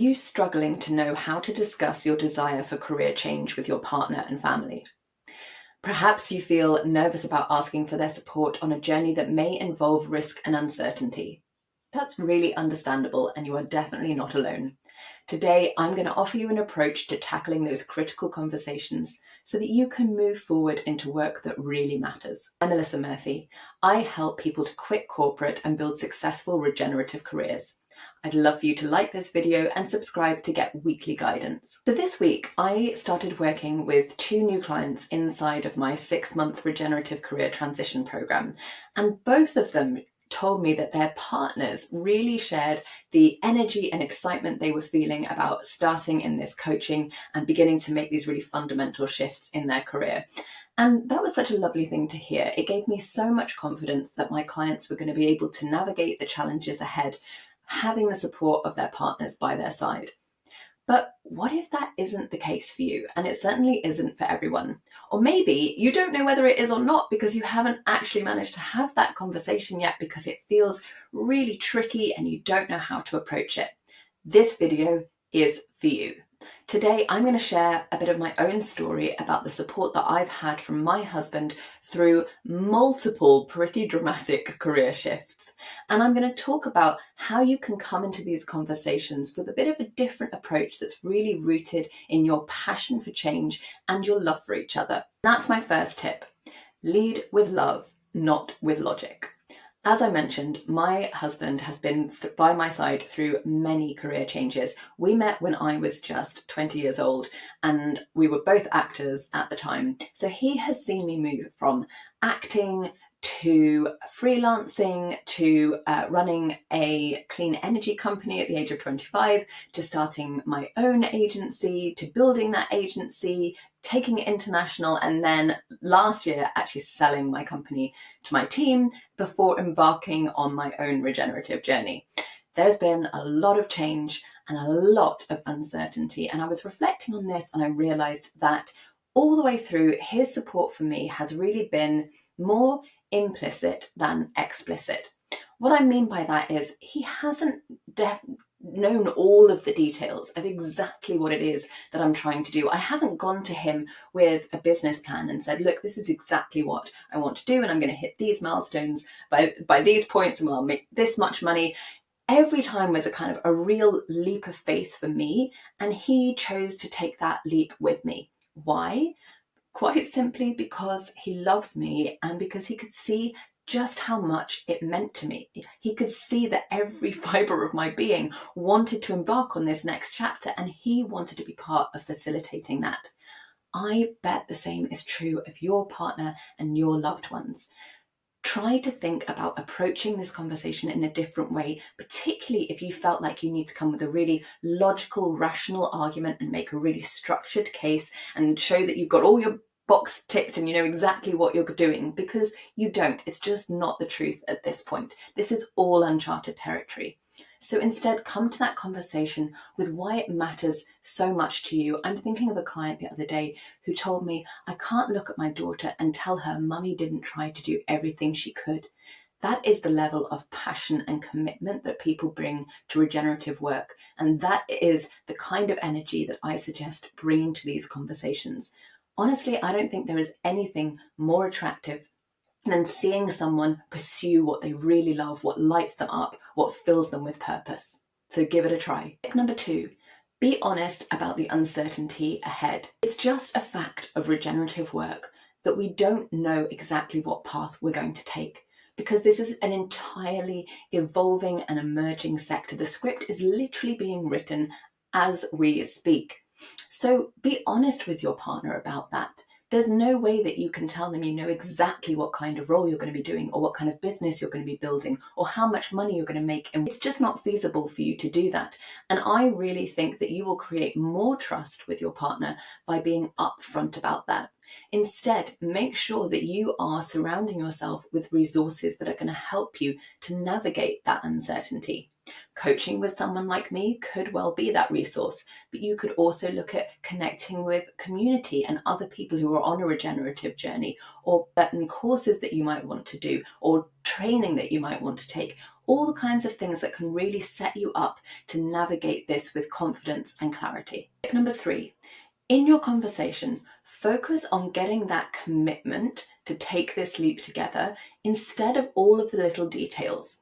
Are you struggling to know how to discuss your desire for career change with your partner and family? Perhaps you feel nervous about asking for their support on a journey that may involve risk and uncertainty. That's really understandable, and you are definitely not alone. Today, I'm going to offer you an approach to tackling those critical conversations so that you can move forward into work that really matters. I'm Melissa Murphy. I help people to quit corporate and build successful regenerative careers. I'd love for you to like this video and subscribe to get weekly guidance. So this week, I started working with 2 new clients inside of my 6-month regenerative career transition program, and both of them told me that their partners really shared the energy and excitement they were feeling about starting in this coaching and beginning to make these really fundamental shifts in their career. And that was such a lovely thing to hear. It gave me so much confidence that my clients were going to be able to navigate the challenges ahead, having the support of their partners by their side. But what if that isn't the case for you? And it certainly isn't for everyone. Or maybe you don't know whether it is or not because you haven't actually managed to have that conversation yet because it feels really tricky and you don't know how to approach it. This video is for you. Today, I'm going to share a bit of my own story about the support that I've had from my husband through multiple pretty dramatic career shifts. And I'm going to talk about how you can come into these conversations with a bit of a different approach that's really rooted in your passion for change and your love for each other. That's my first tip. Lead with love, not with logic. As I mentioned, my husband has been by my side through many career changes. We met when I was just 20 years old and we were both actors at the time. So he has seen me move from acting to freelancing to running a clean energy company at the age of 25, to starting my own agency, to building that agency, taking it international, and then last year actually selling my company to my team before embarking on my own regenerative journey. There's been a lot of change and a lot of uncertainty, and I was reflecting on this and I realized that all the way through, his support for me has really been more implicit than explicit. What I mean by that is he hasn't known all of the details of exactly what it is that I'm trying to do. I haven't gone to him with a business plan and said, look, this is exactly what I want to do, and I'm going to hit these milestones by these points, and I'll make this much money. Every time was a kind of a real leap of faith for me, and he chose to take that leap with me. Why? Quite simply because he loves me and because he could see just how much it meant to me. He could see that every fibre of my being wanted to embark on this next chapter, and he wanted to be part of facilitating that. I bet the same is true of your partner and your loved ones. Try to think about approaching this conversation in a different way, particularly if you felt like you need to come with a really logical, rational argument and make a really structured case and show that you've got all your box ticked and you know exactly what you're doing, because you don't. It's just not the truth at this point. This is all uncharted territory. So instead, come to that conversation with why it matters so much to you. I'm thinking of a client the other day who told me, I can't look at my daughter and tell her mummy didn't try to do everything she could. That is the level of passion and commitment that people bring to regenerative work. And that is the kind of energy that I suggest bringing to these conversations. Honestly, I don't think there is anything more attractive than seeing someone pursue what they really love, what lights them up, what fills them with purpose. So give it a try. Tip number 2, be honest about the uncertainty ahead. It's just a fact of regenerative work that we don't know exactly what path we're going to take, because this is an entirely evolving and emerging sector. The script is literally being written as we speak. So be honest with your partner about that. There's no way that you can tell them you know exactly what kind of role you're going to be doing or what kind of business you're going to be building or how much money you're going to make. And it's just not feasible for you to do that. And I really think that you will create more trust with your partner by being upfront about that. Instead, make sure that you are surrounding yourself with resources that are going to help you to navigate that uncertainty. Coaching with someone like me could well be that resource, but you could also look at connecting with community and other people who are on a regenerative journey, or certain courses that you might want to do, or training that you might want to take. All the kinds of things that can really set you up to navigate this with confidence and clarity. Tip number 3, in your conversation, focus on getting that commitment to take this leap together instead of all of the little details.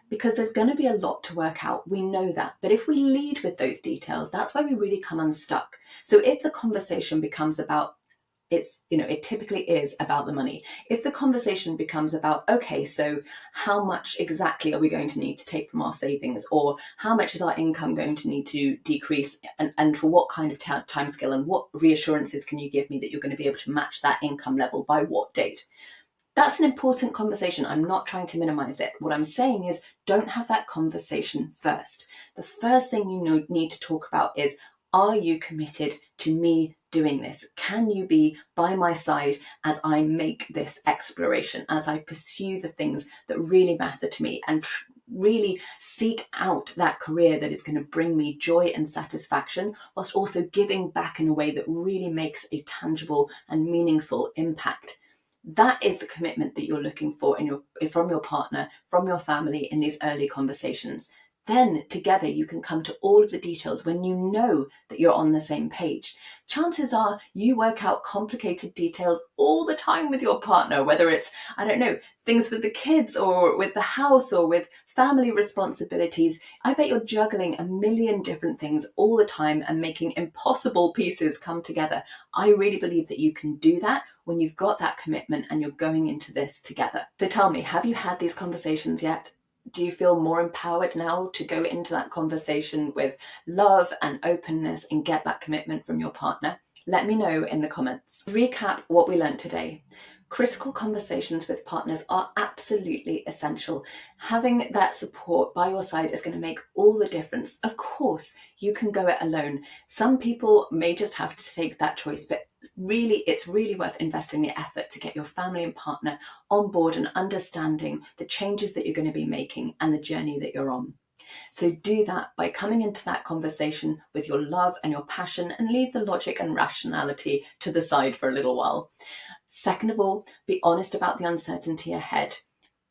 Because there's going to be a lot to work out. We know that. But if we lead with those details, that's why we really come unstuck. So if the conversation becomes about, it typically is about the money. If the conversation becomes about, okay, so how much exactly are we going to need to take from our savings, or how much is our income going to need to decrease, and for what kind of time scale, and what reassurances can you give me that you're going to be able to match that income level by what date? That's an important conversation. I'm not trying to minimize it. What I'm saying is, don't have that conversation first. The first thing you need to talk about is, are you committed to me doing this? Can you be by my side as I make this exploration, as I pursue the things that really matter to me, and really seek out that career that is going to bring me joy and satisfaction, whilst also giving back in a way that really makes a tangible and meaningful impact? That is the commitment that you're looking for from your partner, from your family in these early conversations. Then together you can come to all of the details when you know that you're on the same page. Chances are you work out complicated details all the time with your partner, whether it's, things with the kids, or with the house, or with family responsibilities. I bet you're juggling a million different things all the time and making impossible pieces come together. I really believe that you can do that when you've got that commitment and you're going into this together. So tell me, have you had these conversations yet? Do you feel more empowered now to go into that conversation with love and openness and get that commitment from your partner? Let me know in the comments. Recap what we learned today. Critical conversations with partners are absolutely essential. Having that support by your side is going to make all the difference. Of course, you can go it alone. Some people may just have to take that choice, but really, it's really worth investing the effort to get your family and partner on board and understanding the changes that you're going to be making and the journey that you're on. So do that by coming into that conversation with your love and your passion, and leave the logic and rationality to the side for a little while. Second of all, be honest about the uncertainty ahead.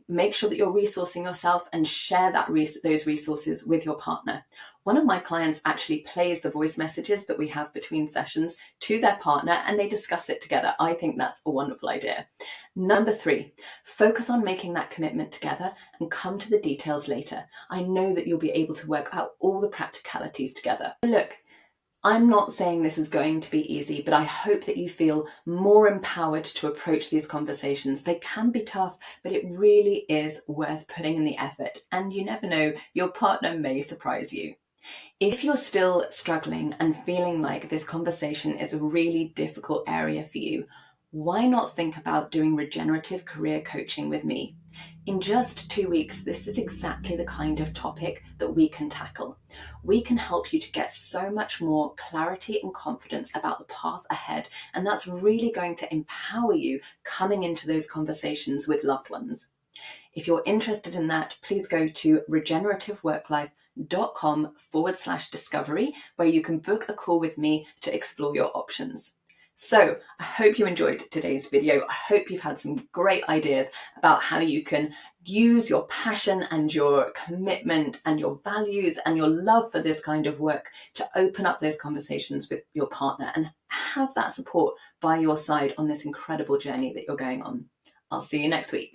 Make sure that you're resourcing yourself and share those resources with your partner. One of my clients actually plays the voice messages that we have between sessions to their partner, and they discuss it together. I think that's a wonderful idea. Number 3, focus on making that commitment together and come to the details later. I know that you'll be able to work out all the practicalities together. Look, I'm not saying this is going to be easy, but I hope that you feel more empowered to approach these conversations. They can be tough, but it really is worth putting in the effort. And you never know, your partner may surprise you. If you're still struggling and feeling like this conversation is a really difficult area for you, why not think about doing regenerative career coaching with me? In just 2 weeks, this is exactly the kind of topic that we can tackle. We can help you to get so much more clarity and confidence about the path ahead, and that's really going to empower you coming into those conversations with loved ones. If you're interested in that, please go to regenerativeworklife.com/discovery, where you can book a call with me to explore your options. So I hope you enjoyed today's video. I hope you've had some great ideas about how you can use your passion and your commitment and your values and your love for this kind of work to open up those conversations with your partner and have that support by your side on this incredible journey that you're going on. I'll see you next week.